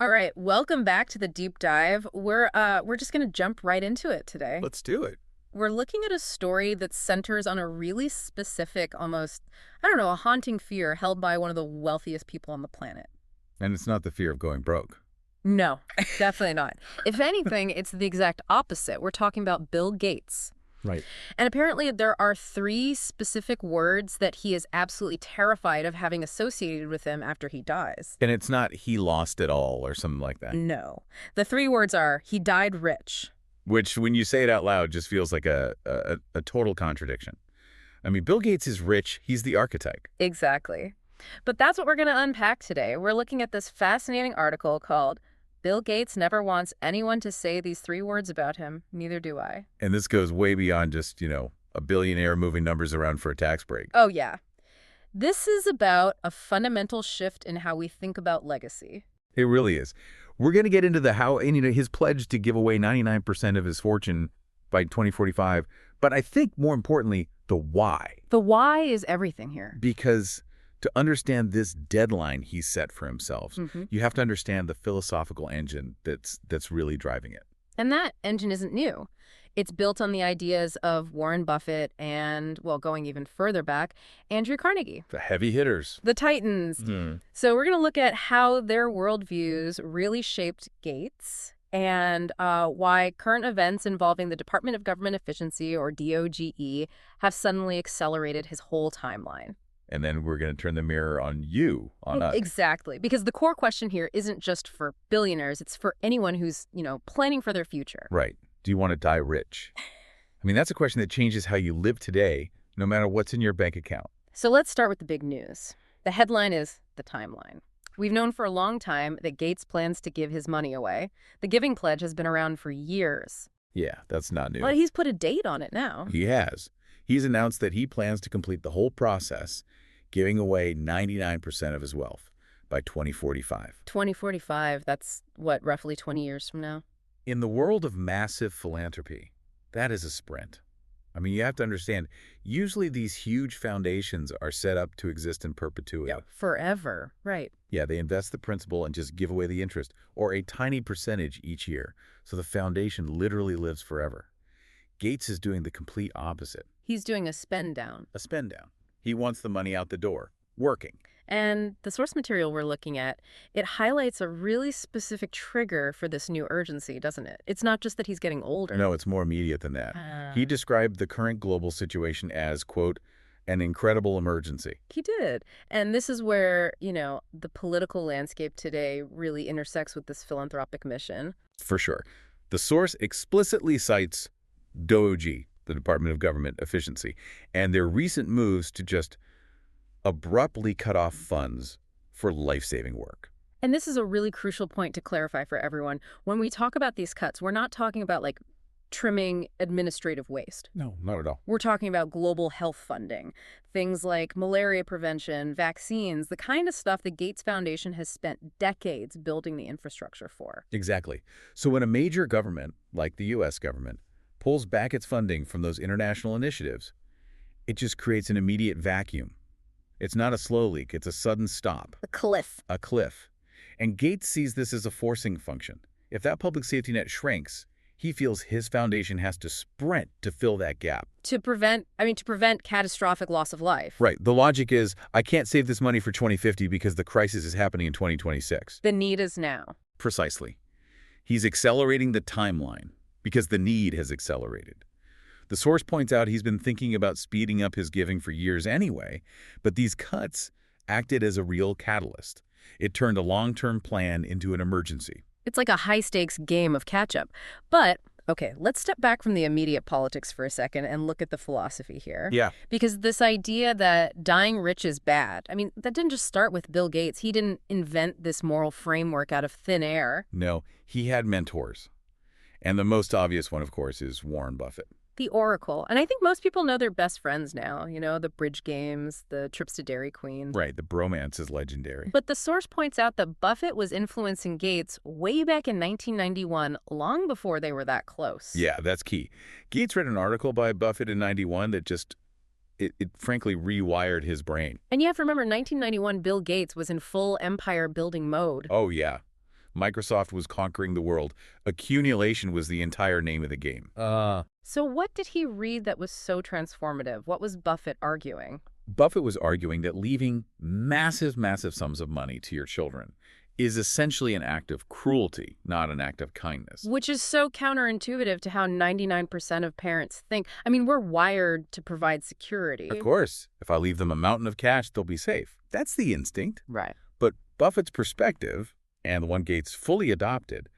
All right, welcome back to the deep dive. We're just going to jump right into it today. Let's do it. We're looking at a story that centers on a really specific, almost, I don't know, a haunting fear held by one of the wealthiest people on the planet. And it's not the fear of going broke. No, definitely not. If anything, it's the exact opposite. We're talking about Bill Gates. Right. And apparently there are 3 specific words that he is absolutely terrified of having associated with him after he dies. And it's not he lost it all or something like that. No. The 3 words are, he died rich. Which, when you say it out loud, just feels like a total contradiction. I mean, Bill Gates is rich. He's the archetype. Exactly. But that's what we're going to unpack today. We're looking at this fascinating article called Bill Gates Never Wants Anyone to Say These 3 Words About Him, Neither Do I. And this goes way beyond just, a billionaire moving numbers around for a tax break. Oh, yeah. This is about a fundamental shift in how we think about legacy. It really is. We're going to get into the how, and his pledge to give away 99% of his fortune by 2045. But I think more importantly, the why. The why is everything here. Because to understand this deadline he set for himself, you have to understand the philosophical engine that's really driving it. And that engine isn't new. It's built on the ideas of Warren Buffett and, well, going even further back, Andrew Carnegie. The heavy hitters. The Titans. So we're going to look at how their worldviews really shaped Gates and why current events involving the Department of Government Efficiency, or DOGE, have suddenly accelerated his whole timeline. And then we're going to turn the mirror on you, on us. Exactly. Because the core question here isn't just for billionaires. It's for anyone who's, planning for their future. Right. Do you want to die rich? I mean, that's a question that changes how you live today, no matter what's in your bank account. So let's start with the big news. The headline is the timeline. We've known for a long time that Gates plans to give his money away. The giving pledge has been around for years. Yeah, that's not new. But he's put a date on it now. He has. He's announced that he plans to complete the whole process, giving away 99% of his wealth by 2045. 2045, that's what, roughly 20 years from now? In the world of massive philanthropy, that is a sprint. I mean, you have to understand, usually these huge foundations are set up to exist in perpetuity. Yeah, forever, right. Yeah, they invest the principal and just give away the interest, or a tiny percentage each year, so the foundation literally lives forever. Gates is doing the complete opposite. He's doing a spend down. A spend down. He wants the money out the door, working. And the source material we're looking at, it highlights a really specific trigger for this new urgency, doesn't it? It's not just that he's getting older. No, it's more immediate than that. He described the current global situation as, quote, an incredible emergency. He did. And this is where, the political landscape today really intersects with this philanthropic mission. For sure. The source explicitly cites DOGE, the Department of Government Efficiency, and their recent moves to just abruptly cut off funds for life-saving work. And this is a really crucial point to clarify for everyone. When we talk about these cuts, we're not talking about, trimming administrative waste. No, not at all. We're talking about global health funding, things like malaria prevention, vaccines, the kind of stuff the Gates Foundation has spent decades building the infrastructure for. Exactly. So when a major government, like the U.S. government, pulls back its funding from those international initiatives, it just creates an immediate vacuum. It's not a slow leak, it's a sudden stop. A cliff. A cliff. And Gates sees this as a forcing function. If that public safety net shrinks, he feels his foundation has to sprint to fill that gap. To prevent catastrophic loss of life. Right. The logic is, I can't save this money for 2050 because the crisis is happening in 2026. The need is now. Precisely. He's accelerating the timeline because the need has accelerated. The source points out he's been thinking about speeding up his giving for years anyway, but these cuts acted as a real catalyst. It turned a long-term plan into an emergency. It's like a high-stakes game of catch-up. But, okay, let's step back from the immediate politics for a second and look at the philosophy here. Yeah. Because this idea that dying rich is bad, that didn't just start with Bill Gates. He didn't invent this moral framework out of thin air. No, he had mentors. And the most obvious one, of course, is Warren Buffett. The Oracle. And I think most people know they're best friends now. The bridge games, the trips to Dairy Queen. Right, the bromance is legendary. But the source points out that Buffett was influencing Gates way back in 1991, long before they were that close. Yeah, that's key. Gates read an article by Buffett in 91 that just, it frankly rewired his brain. And you have to remember, 1991, Bill Gates was in full empire-building mode. Oh, yeah. Microsoft was conquering the world. Accumulation was the entire name of the game. So what did he read that was so transformative? What was Buffett arguing? Buffett was arguing that leaving massive, massive sums of money to your children is essentially an act of cruelty, not an act of kindness. Which is so counterintuitive to how 99% of parents think. I mean, we're wired to provide security. Of course, if I leave them a mountain of cash, they'll be safe. That's the instinct. Right. But Buffett's perspective, and the one Gates fully adopted,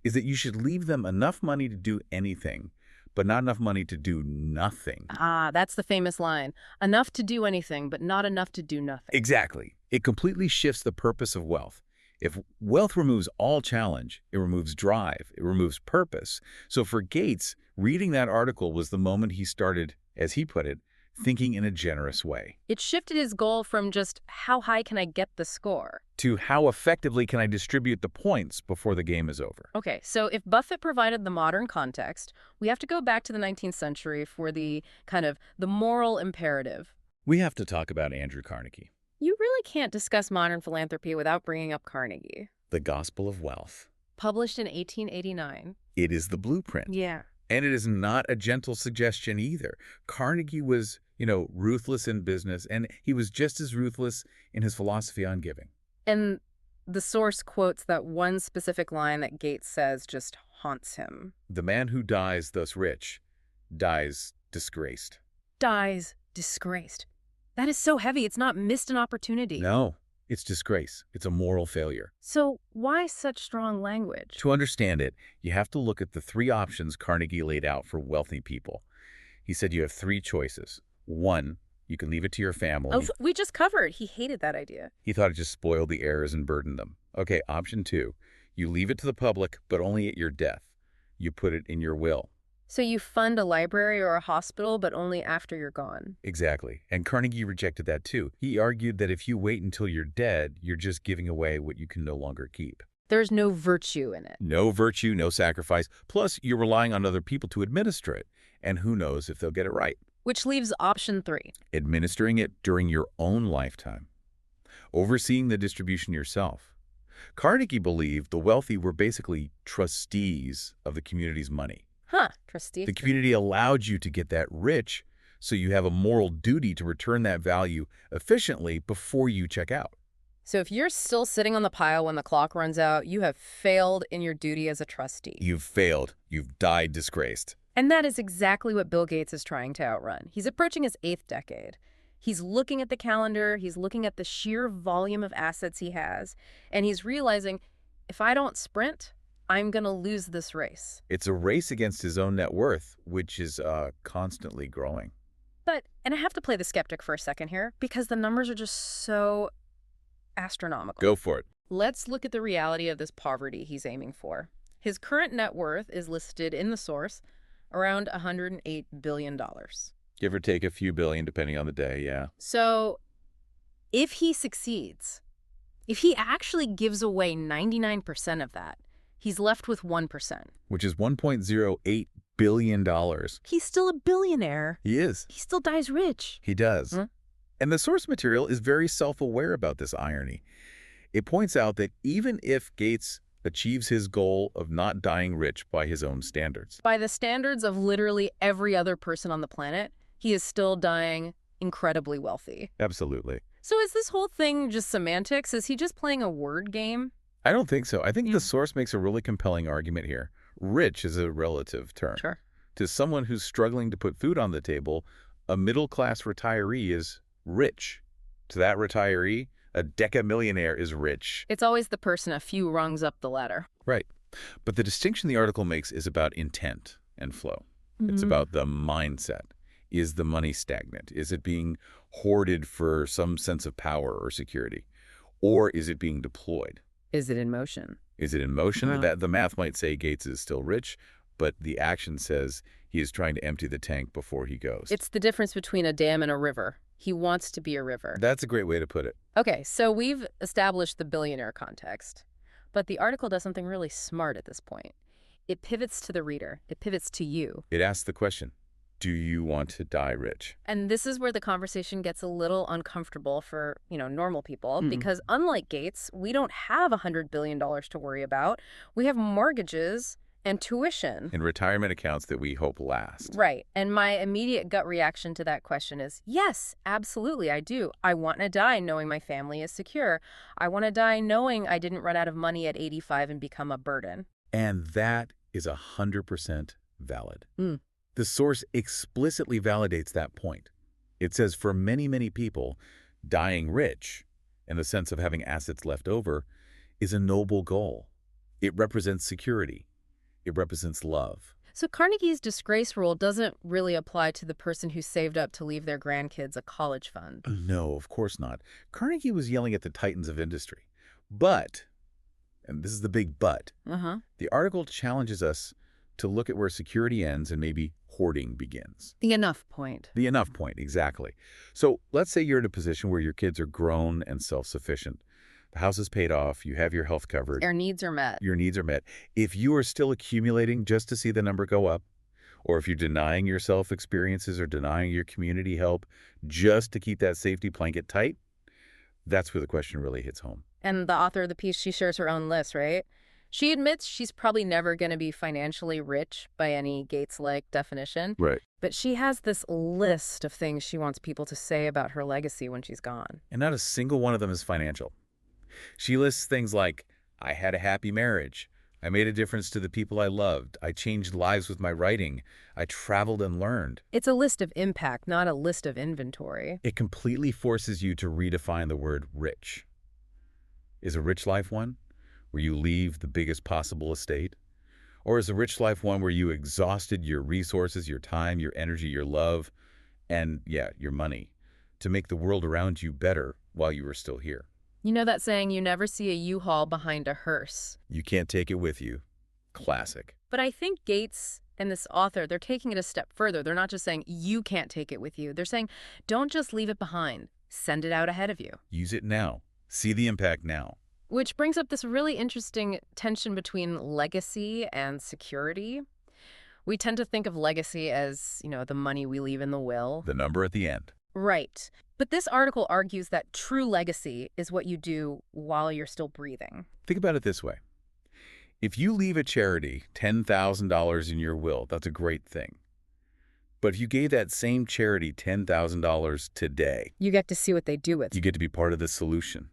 is that you should leave them enough money to do anything, but not enough money to do nothing. Ah, that's the famous line. Enough to do anything, but not enough to do nothing. Exactly. It completely shifts the purpose of wealth. If wealth removes all challenge, it removes drive, it removes purpose. So for Gates, reading that article was the moment he started, as he put it, thinking in a generous way. It shifted his goal from just how high can I get the score to how effectively can I distribute the points before the game is over. Okay, so if Buffett provided the modern context, we have to go back to the 19th century for the the moral imperative. We have to talk about Andrew Carnegie. You really can't discuss modern philanthropy without bringing up Carnegie. The Gospel of Wealth. Published in 1889. It is the blueprint. Yeah. And it is not a gentle suggestion either. Carnegie was, ruthless in business, and he was just as ruthless in his philosophy on giving. And the source quotes that one specific line that Gates says just haunts him. The man who dies thus rich dies disgraced. Dies disgraced. That is so heavy, it's not missed an opportunity. No, it's disgrace. It's a moral failure. So why such strong language? To understand it, you have to look at the three options Carnegie laid out for wealthy people. He said you have three choices. One, you can leave it to your family. Oh, we just covered. He hated that idea. He thought it just spoiled the heirs and burdened them. Okay, option two, you leave it to the public, but only at your death. You put it in your will. So you fund a library or a hospital, but only after you're gone. Exactly. And Carnegie rejected that too. He argued that if you wait until you're dead, you're just giving away what you can no longer keep. There's no virtue in it. No virtue, no sacrifice. Plus, you're relying on other people to administer it. And who knows if they'll get it right. Which leaves option three. Administering it during your own lifetime. Overseeing the distribution yourself. Carnegie believed the wealthy were basically trustees of the community's money. Huh, trustee. The community allowed you to get that rich, so you have a moral duty to return that value efficiently before you check out. So if you're still sitting on the pile when the clock runs out, you have failed in your duty as a trustee. You've failed. You've died disgraced. And that is exactly what Bill Gates is trying to outrun. He's approaching his 8th decade. He's looking at the calendar, he's looking at the sheer volume of assets he has, and he's realizing, if I don't sprint, I'm going to lose this race. It's a race against his own net worth, which is constantly growing. And I have to play the skeptic for a second here, because the numbers are just so astronomical. Go for it. Let's look at the reality of this poverty he's aiming for. His current net worth is listed in the source around $108 billion. Give or take a few billion, depending on the day, yeah. So if he succeeds, if he actually gives away 99% of that, he's left with 1%. Which is $1.08 billion. He's still a billionaire. He is. He still dies rich. He does. And the source material is very self-aware about this irony. It points out that even if Gates achieves his goal of not dying rich by his own standards, by the standards of literally every other person on the planet, he is still dying incredibly wealthy. Absolutely. So is this whole thing just semantics? Is he just playing a word game? I don't think so. I think the source makes a really compelling argument here. Rich is a relative term. Sure. To someone who's struggling to put food on the table, a middle-class retiree is rich. To that retiree, a decamillionaire is rich. It's always the person a few rungs up the ladder. Right. But the distinction the article makes is about intent and flow. It's about the mindset. Is the money stagnant? Is it being hoarded for some sense of power or security? Or is it being deployed? Is it in motion? Is it in motion? That the math might say Gates is still rich, but the action says he is trying to empty the tank before he goes. It's the difference between a dam and a river. He wants to be a river. That's a great way to put it. Okay, so we've established the billionaire context, but the article does something really smart at this point. It pivots to the reader. It pivots to you. It asks the question, Do you want to die rich? And this is where the conversation gets a little uncomfortable for, normal people, because unlike Gates, we don't have $100 billion to worry about. We have mortgages and tuition. And retirement accounts that we hope last. Right. And my immediate gut reaction to that question is, yes, absolutely, I do. I want to die knowing my family is secure. I want to die knowing I didn't run out of money at 85 and become a burden. And that is 100% valid. Mm. The source explicitly validates that point. It says for many, many people, dying rich, in the sense of having assets left over, is a noble goal. It represents security. It represents love. So Carnegie's disgrace rule doesn't really apply to the person who saved up to leave their grandkids a college fund. No, of course not. Carnegie was yelling at the titans of industry. But, and this is the big but, the article challenges us to look at where security ends and maybe hoarding begins. The enough point. The enough point, exactly. So let's say you're in a position where your kids are grown and self-sufficient. The house is paid off. You have your health covered. Your needs are met. Your needs are met. If you are still accumulating just to see the number go up, or if you're denying yourself experiences or denying your community help just to keep that safety blanket tight, that's where the question really hits home. And the author of the piece, she shares her own list, right? She admits she's probably never going to be financially rich by any Gates-like definition. Right. But she has this list of things she wants people to say about her legacy when she's gone. And not a single one of them is financial. She lists things like, I had a happy marriage. I made a difference to the people I loved. I changed lives with my writing. I traveled and learned. It's a list of impact, not a list of inventory. It completely forces you to redefine the word rich. Is a rich life one where you leave the biggest possible estate? Or is a rich life one where you exhausted your resources, your time, your energy, your love, and, yeah, your money to make the world around you better while you were still here? You know that saying, you never see a U-Haul behind a hearse. You can't take it with you. Classic. But I think Gates and this author, they're taking it a step further. They're not just saying, you can't take it with you. They're saying, don't just leave it behind. Send it out ahead of you. Use it now. See the impact now. Which brings up this really interesting tension between legacy and security. We tend to think of legacy as, the money we leave in the will. The number at the end. Right. But this article argues that true legacy is what you do while you're still breathing. Think about it this way. If you leave a charity $10,000 in your will, that's a great thing. But if you gave that same charity $10,000 today, you get to see what they do with it. You get to be part of the solution.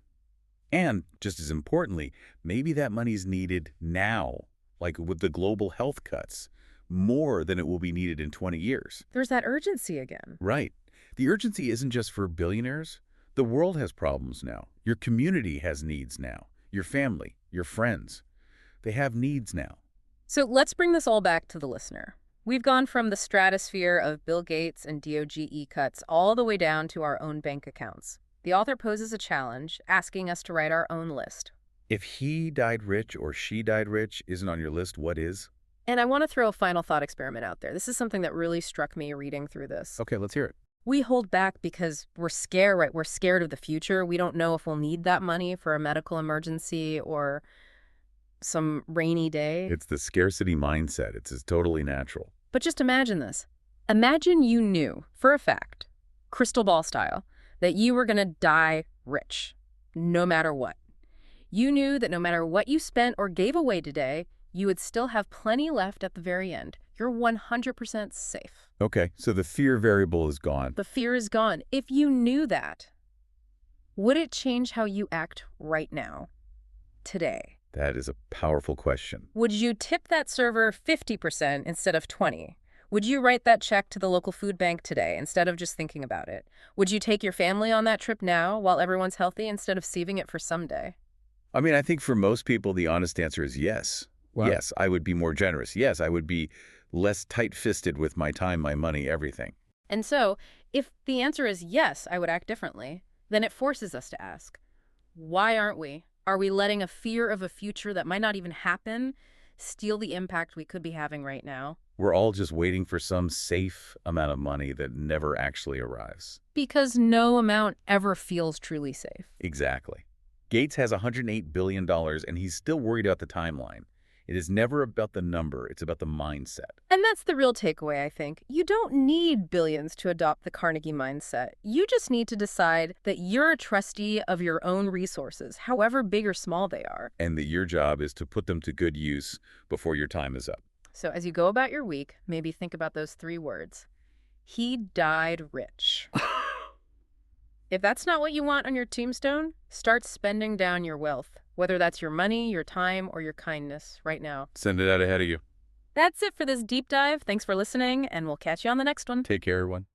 And, just as importantly, maybe that money's needed now, like with the global health cuts, more than it will be needed in 20 years. There's that urgency again. Right. The urgency isn't just for billionaires. The world has problems now. Your community has needs now. Your family, your friends, they have needs now. So let's bring this all back to the listener. We've gone from the stratosphere of Bill Gates and DOGE cuts all the way down to our own bank accounts. The author poses a challenge, asking us to write our own list. If he died rich or she died rich isn't on your list, what is? And I want to throw a final thought experiment out there. This is something that really struck me reading through this. Okay, let's hear it. We hold back because we're scared, right? We're scared of the future. We don't know if we'll need that money for a medical emergency or some rainy day. It's the scarcity mindset. It's totally natural. But just imagine this. Imagine you knew, for a fact, crystal ball style, that you were going to die rich, no matter what. You knew that no matter what you spent or gave away today, you would still have plenty left at the very end. You're 100% safe. Okay, so the fear variable is gone. The fear is gone. If you knew that, would it change how you act right now, today? That is a powerful question. Would you tip that server 50% instead of 20%? Would you write that check to the local food bank today instead of just thinking about it? Would you take your family on that trip now while everyone's healthy instead of saving it for someday? I mean, I think for most people, the honest answer is yes. Wow. Yes, I would be more generous. Yes, I would be less tight-fisted with my time, my money, everything. And so, if the answer is yes, I would act differently, then it forces us to ask, why aren't we? Are we letting a fear of a future that might not even happen steal the impact we could be having right now? We're all just waiting for some safe amount of money that never actually arrives. Because no amount ever feels truly safe. Exactly. Gates has $108 billion, and he's still worried about the timeline. It is never about the number. It's about the mindset. And that's the real takeaway, I think. You don't need billions to adopt the Carnegie mindset. You just need to decide that you're a trustee of your own resources, however big or small they are. And that your job is to put them to good use before your time is up. So as you go about your week, maybe think about those 3 words. He died rich. If that's not what you want on your tombstone, start spending down your wealth, whether that's your money, your time, or your kindness right now. Send it out ahead of you. That's it for this deep dive. Thanks for listening, and we'll catch you on the next one. Take care, everyone.